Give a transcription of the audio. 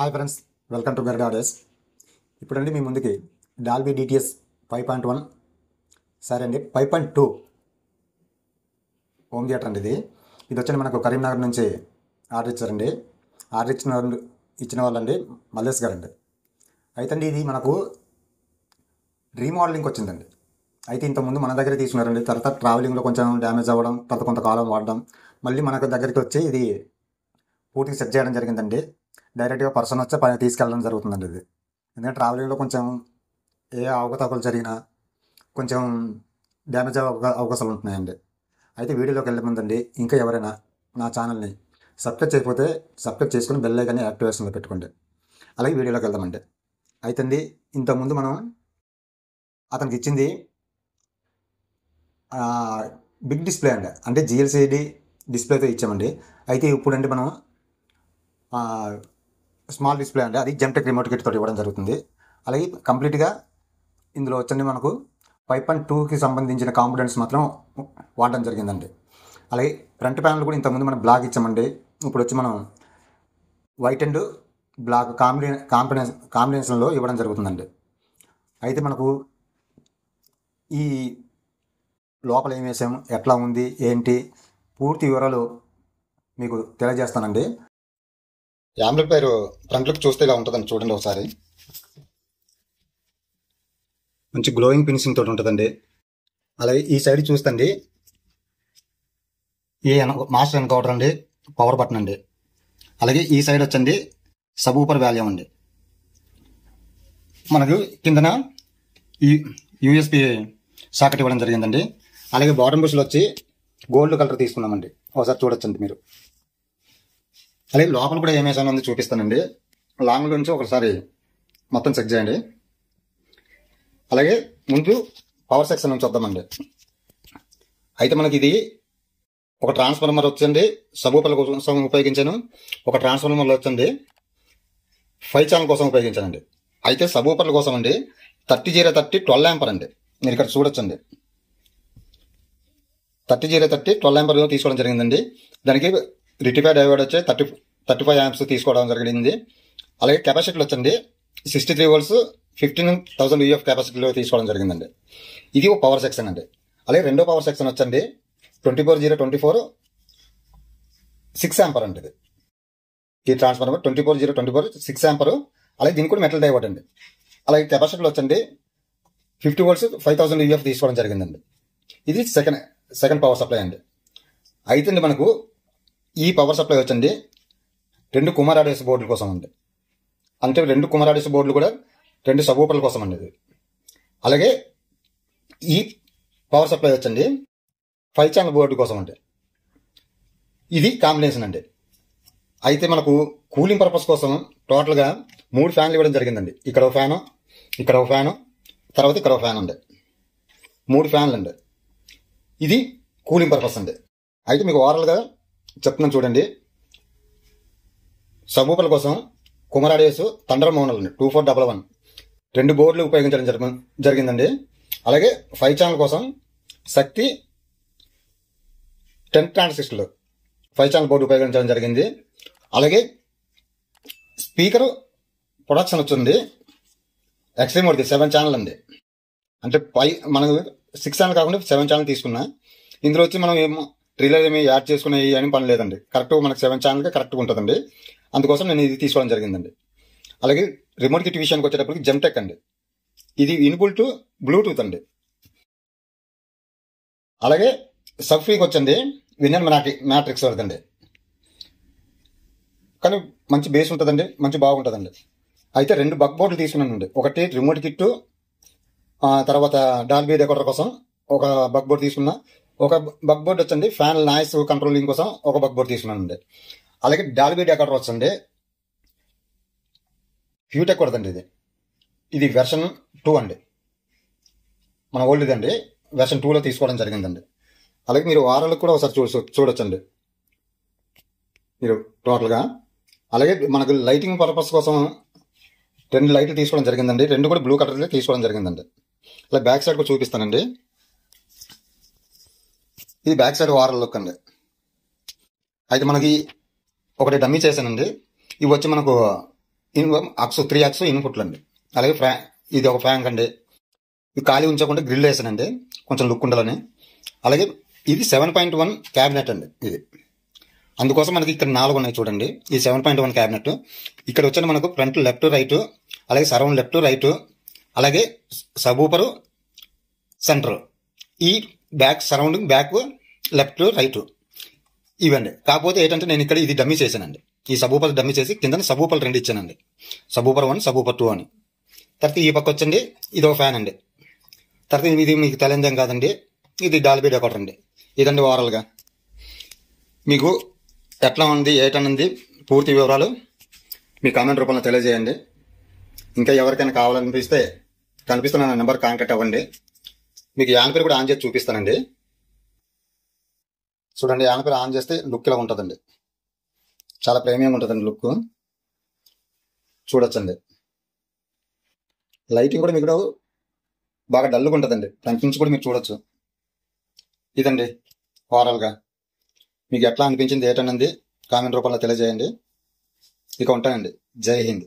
Hi friends, welcome to Garuda audios. ఇప్పుడండి మీ ముందుకి డాల్బీ డిటిఎస్ 5.1 సరే అండి 5.2 హోమ్ థియేటర్ అండి. ఇది వచ్చండి మనకు కరీంనగర్ నుంచి ఆర్డర్ ఇచ్చారండి. ఆర్డర్ ఇచ్చిన వాళ్ళండి మల్లేష్ గారు అండి. అయితే అండి ఇది మనకు రీమోడలింగ్ వచ్చిందండి. అయితే ఇంతకుముందు మన దగ్గర తీసుకున్నారండి. తర్వాత ట్రావెలింగ్లో కొంచెం డ్యామేజ్ అవ్వడం, తర్వాత కొంతకాలం వాడడం, మళ్ళీ మనకు దగ్గరికి వచ్చి ఇది పూర్తిగా సెట్ చేయడం జరిగిందండి. డైరెక్ట్గా పర్సన్ వచ్చి తీసుకెళ్ళడం జరుగుతుందండి ఇది. ఎందుకంటే ట్రావెలింగ్లో కొంచెం ఏ అవకతవకలు జరిగినా కొంచెం డ్యామేజ్ అవకాశాలు ఉంటున్నాయండి. అయితే వీడియోలోకి వెళ్ళే ముందండి ఇంకా ఎవరైనా నా ఛానల్ని సబ్స్క్రైబ్ చేయకపోతే సబ్స్క్రైబ్ చేసుకుని బెల్ ఐకాన్ని యాక్టివేషన్లో పెట్టుకోండి. అలాగే వీడియోలోకి వెళ్దామండి. అయితే అండి ఇంతకుముందు మనం అతనికి ఇచ్చింది బిగ్ డిస్ప్లే అండి, అంటే జిఎల్సిడి డిస్ప్లేతో ఇచ్చామండి. అయితే ఇప్పుడండి మనం స్మాల్ డిస్ప్లే అండి, అది జెమ్టెక్ రిమోట్ కిట్ తోటి ఇవ్వడం జరుగుతుంది. అలాగే కంప్లీట్గా ఇందులో వచ్చండి మనకు 5.2కి సంబంధించిన కాంపోనెంట్స్ మాత్రం వాడడం జరిగిందండి. అలాగే ఫ్రంట్ ప్యానల్ కూడా ఇంతకుముందు మనం బ్లాక్ ఇచ్చామండి. ఇప్పుడు వచ్చి మనం వైట్ అండ్ బ్లాక్ కాంబినేషన్లో ఇవ్వడం జరుగుతుందండి. అయితే మనకు ఈ లోపల ఏం వేసాము, ఎట్లా ఉంది, ఏంటి పూర్తి వివరాలు మీకు తెలియజేస్తానండి. యాంప్లిఫైర్ ఫ్రంట్ లుక్ చూస్తే ఇలా ఉంటుందండి, చూడండి ఒకసారి. మంచి గ్లోయింగ్ ఫినిషింగ్ తోటి ఉంటుందండి. అలాగే ఈ సైడ్ చూస్తండి, ఈ మాస్టర్ ఎన్కౌంటర్ అండి, పవర్ బటన్ అండి. అలాగే ఈ సైడ్ వచ్చండి సబ్ ఊపర్ వాల్యూమ్ అండి. మనకు కిందన యూఎస్బి సాకెట్ ఇవ్వడం జరిగిందండి. అలాగే బాటమ్ బుష్లో వచ్చి గోల్డ్ కలర్ తీసుకున్నామండి, ఒకసారి చూడొచ్చండి మీరు. అలాగే లోపల కూడా ఏమేసానో ఉంది చూపిస్తానండి. లాంగ్ నుంచి ఒకసారి మొత్తం చెక్ చేయండి. అలాగే ముందు పవర్ సెక్షన్ నుంచి వద్దామండి. అయితే మనకి ఇది ఒక ట్రాన్స్ఫార్మర్ వచ్చండి, సబూపర్ల కోసం ఉపయోగించాను. ఒక ట్రాన్స్ఫార్మర్లో వచ్చండి 5 ఛానల్ కోసం ఉపయోగించానండి. అయితే సబూపర్ల కోసం అండి 3030 12 యాంపర్ అండి. మీరు ఇక్కడ చూడొచ్చండి, 3030 12 యాంపర్ తీసుకోవడం జరిగిందండి. దానికి రిటిఫై డయోడ్ వచ్చి 35 యాంప్స్ తీసుకోవడం జరిగింది. అలాగే కెపాసిటీలు వచ్చండి 63 volts 15,000 UF కెపాసిటీలో తీసుకోవడం జరిగిందండి. ఇది ఒక పవర్ సెక్షన్ అండి. అలాగే రెండో పవర్ సెక్షన్ వచ్చండి 24024 6 యాంపర్ అండి. ఇది ఈ ట్రాన్స్ఫార్మర్ 24024 6 యాంపర్. అలాగే దీనికి కూడా మెటల్ డయోడ్ అండి. అలాగే కెపాసిటీలు వచ్చండి 50 volts 5000 UF తీసుకోవడం జరిగిందండి. ఇది సెకండ్ పవర్ సప్లై అండి. అయితే మనకు ఈ పవర్ సప్లై వచ్చండి 2 కుమార్ ఆడియోస్ బోర్డుల కోసం అండి. అంటే 2 కుమార్ ఆడియోస్ బోర్డులు కూడా 2 సబూపర్ల కోసం అండి ఇది. అలాగే ఈ పవర్ సప్లై వచ్చండి 5 ఛానల్ బోర్డు కోసం అండి. ఇది కాంబినేషన్ అండి. అయితే మనకు కూలింగ్ పర్పస్ కోసం టోటల్గా 3 ఫ్యాన్లు ఇవ్వడం జరిగిందండి. ఇక్కడ ఒక ఫ్యాను, ఇక్కడ ఒక ఫ్యాను, తర్వాత ఇక్కడ ఒక ఫ్యాన్ అండి. 3 ఫ్యాన్లు అండి. ఇది కూలింగ్ పర్పస్ అండి. అయితే మీకు ఓవరాల్గా చెప్తున్నాను చూడండి. సబూపర్ల కోసం కుమార్ ఆడియోస్ థండర్ మోనల్ అండి 2411 2 బోర్డులు ఉపయోగించడం జరిగిందండి. అలాగే 5 ఛానల్ కోసం శక్తి 10 ట్రాన్సిస్టర్లు 5 ఛానల్ బోర్డు ఉపయోగించడం జరిగింది. అలాగే స్పీకర్ ప్రొడక్షన్ వచ్చింది ఎక్స్ట్రీమ్ మోడ్ది 7 ఛానల్ అండి. అంటే మనం 6 ఛానల్ కాకుండా 7 ఛానల్ తీసుకున్నా. ఇందులో వచ్చి మనం ట్రిల్లర్ ఏమి యాడ్ చేసుకునే అని పని లేదండి. కరెక్ట్ మనకు 7 ఛానల్గా కరెక్ట్గా ఉంటుందండి. అందుకోసం నేను ఇది తీసుకోవడం జరిగిందండి. అలాగే రిమోట్ కిట్ విషయానికి వచ్చేటప్పటికి జెమ్టెక్ అండి. ఇది ఇన్బుల్ట్ బ్లూటూత్ అండి. అలాగే సబ్ ఫ్రీకి వచ్చండి విన్నర్ మ్యాట్రిక్స్ వరదండి. కానీ మంచి బేస్ ఉంటుందండి, మంచి బాగుంటుందండి. అయితే 2 బగ్ బోర్డులు తీసుకున్నానండి. ఒకటి రిమోట్ కిట్, తర్వాత డాల్బీ డెకోడర్ కోసం ఒక బగ్ బోర్డు తీసుకున్నా. ఒక బగ్ బోర్డు వచ్చండి ఫ్యాన్ నాయిస్ కంట్రోలింగ్ కోసం ఒక బగ్ బోర్డు తీసుకున్నానండి. అలాగే డాల్బీ డెకోడర్ వచ్చండి ఫ్యూటెక్ వరదండి. ఇది వెర్షన్ 2 అండి, మన ఓల్డ్ అండి. వెర్షన్ 2లో తీసుకోవడం జరిగిందండి. అలాగే మీరు వారాలకు కూడా ఒకసారి చూడొచ్చండి మీరు టోటల్గా. అలాగే మనకు లైటింగ్ పర్పస్ కోసం 2 లైట్లు తీసుకోవడం జరిగిందండి. 2 కూడా బ్లూ కలర్లో తీసుకోవడం జరిగిందండి. అలా బ్యాక్ సైడ్ కూడా చూపిస్తానండి. ఇది బ్యాక్ సైడ్ వారల్ లుక్ అండి. అయితే మనకి ఒకటి డమ్మీ చేశానండి. ఇవి వచ్చి మనకు అక్స్ 3 అక్స్ ఇన్పుట్లు అండి. అలాగే ఇది ఒక ఫ్యాంక్ అండి. ఇది ఖాళీ ఉంచకుండా గ్రిల్ వేసానండి, కొంచెం లుక్ ఉండాలని. అలాగే ఇది 7.1 క్యాబినెట్ అండి. ఇది అందుకోసం మనకి ఇక్కడ 4 ఉన్నాయి చూడండి. ఈ 7.1 క్యాబినెట్ ఇక్కడ వచ్చిన మనకు ఫ్రంట్ లెఫ్ట్ రైట్, అలాగే సరౌండ్ లెఫ్ట్ రైట్, అలాగే సబూపరు సెంటర్, ఈ back surrounding back left right ఇవ్వండి. కాకపోతే ఏంటంటే నేను ఇక్కడ ఇది డమ్మీ చేశానండి. ఈ సబూపర్ డమ్మీ చేసి కింద సబూపర్లు 2 ఇచ్చానండి, సబూపర్ 1 సబూపర్ 2 అని. తర్వాత ఈ పక్క వచ్చండి ఇది ఒక ఫ్యాన్ అండి. తర్వాత ఇది మీకు తెలియదేం కాదండి, ఇది డాల్బీ డెకోటర్ అండి. ఇదండి ఓవరాల్గా మీకు ఎట్లా ఉంది ఏటనుంది పూర్తి వివరాలు మీ కామెంట్ రూపంలో తెలియజేయండి. ఇంకా ఎవరికైనా కావాలనిపిస్తే కనిపిస్తున్న నా నెంబర్ కాంటాక్ట్ అవ్వండి. మీకు యాంపర్ కూడా ఆన్ చేసి చూపిస్తానండి. చూడండి, యాంపర్ ఆన్ చేస్తే లుక్ ఇలా ఉంటుందండి, చాలా ప్రీమియంగా ఉంటుందండి లుక్. చూడొచ్చండి, లైటింగ్ కూడా మీకు బాగా డల్గా ఉంటుందండి, ఫ్రంట్ నుంచి కూడా మీరు చూడొచ్చు. ఇదండి ఓవరాల్గా మీకు ఎట్లా అనిపించింది ఏటన్నది కామెంట్ రూపంలో తెలియజేయండి. ఇక ఉంటానండి. జై హింద్.